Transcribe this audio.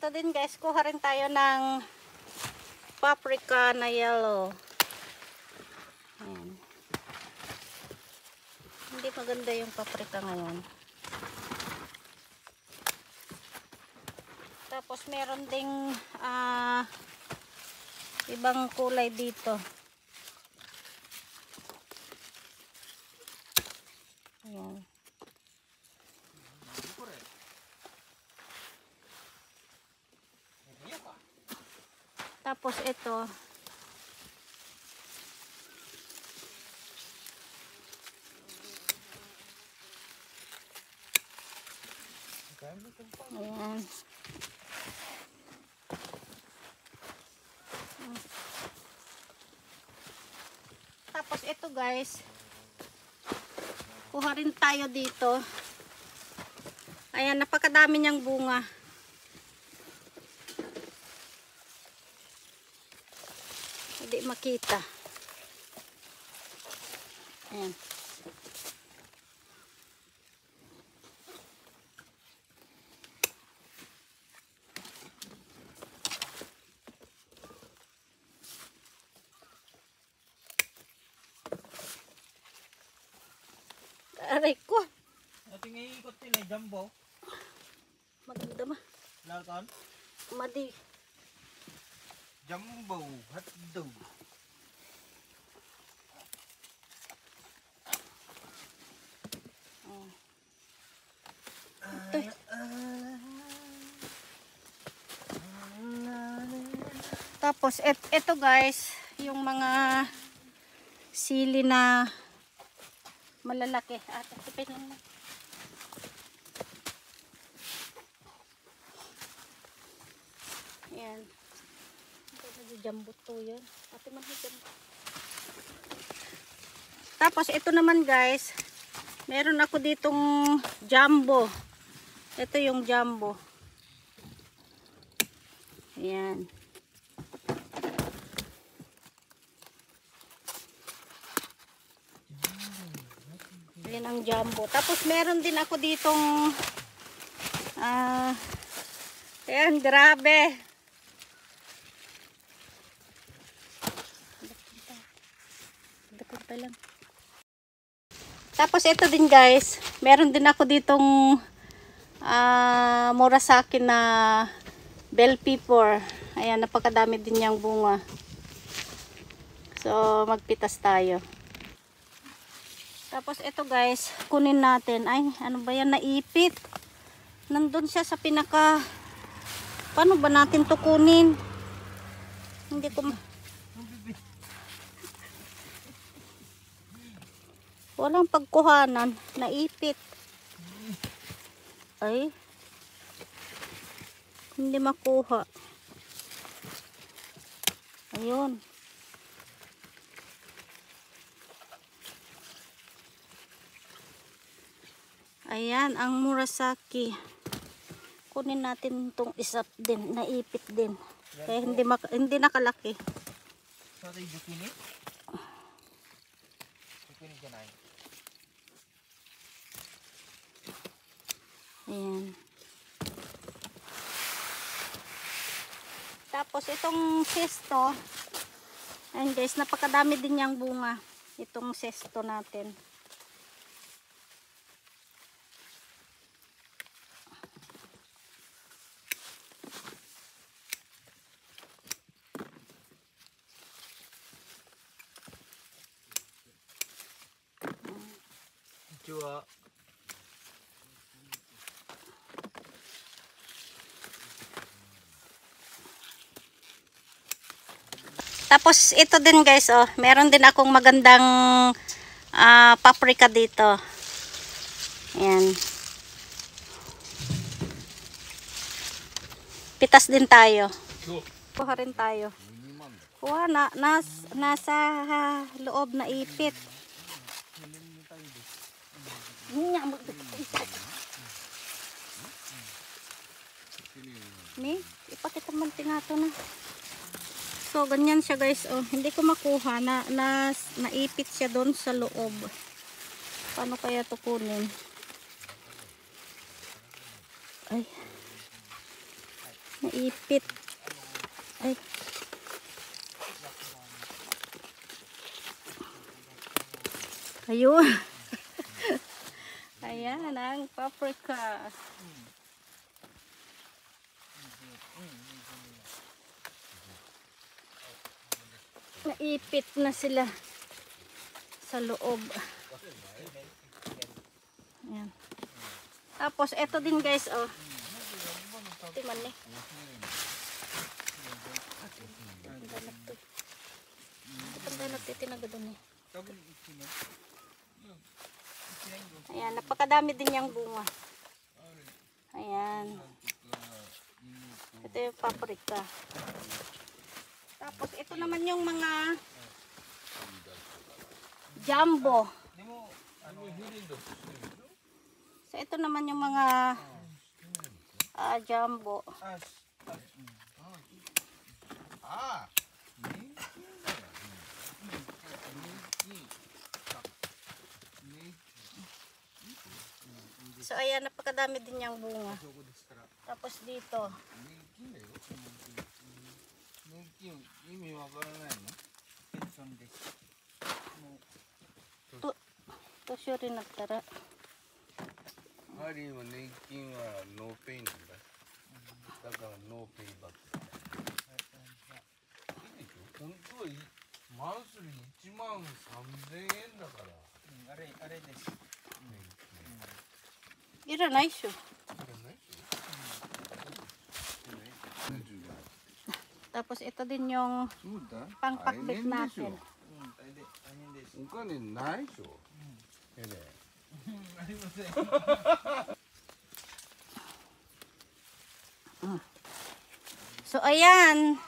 ito din guys, kuha rin tayo ng paprika na yellow. Ayan. Hindi maganda yung paprika ngayon. Tapos meron ding ibang kulay dito. Ayan. Tapos ito. Ayan. Tapos ito guys. Kuha rin tayo dito. Ayan, napakadami niyang bunga. Hindi makita. Ayan. Aray ko. Ating iikot din ay jumbo. Maganda ma. Lalakon? Madi. Jumbo hotdog. Oh. Ito. Tapos ito guys, yung mga sili na malalaki. At tipin lang. Ayan. Jumbo to yun. Ate man jumbo. Tapos ito naman guys, meron ako ditong jumbo. Ito yung jumbo. Ayan. Ayan ang jumbo. Tapos meron din ako ditong ayan, grabe. Dapunta lang. Tapos ito din guys, meron din ako ditong Murasaki na bell pepper. Ayan, napakadami din niyang bunga. So, magpitas tayo. Tapos ito guys, kunin natin. Ay, ano ba yan? Naipit. Nandun siya sa pinaka... Paano ba natin to kunin? Hindi ko... Walang pagkuhanan. Naipit. Ay. Hindi makuha. Ayun. Ayan, ang Murasaki. Kunin natin itong isa din, naipit din. Kaya hindi nakalaki. Sorry, zucchini? Zucchini dyan ay. Ayan. Tapos itong sesto, ayun guys, napakadami din niyang bunga. Itong sesto natin. Chua. Tapos ito din guys, oh, meron din akong magandang paprika dito. Ayan. Pitas din tayo. Kuha rin tayo. Kuha nasa loob na ipit. Ni, ipakita man tinato na. So, ganyan siya guys. Oh, hindi ko makuha. Naipit siya doon sa loob. Paano kaya ito kunin? Ay. Naipit. Ay. Ayun. Ayan ang paprika. Naipit na sila sa loob. Ayan. Tapos eto din guys, oh. Timan ni. Pagdalap titinaga doon eh. Ayan, napakadami din yung bunga. Ayan. Ito yung paprika. Tapos ito naman yung mga jumbo. So ito naman yung mga jumbo. So ayan, napakadami din yung bunga. Tapos dito. To sure rin nagtara. ハリーは年金はノーペイなんだ。だからノーペイバック。いいでしょ。本当はいいマンスリー13000円だから。あれです。いらないっしょ。 Tapos ito din yung そうだ。 pangpakbit natin. お金ないでしょ。えれ。 ありません。 So ayan,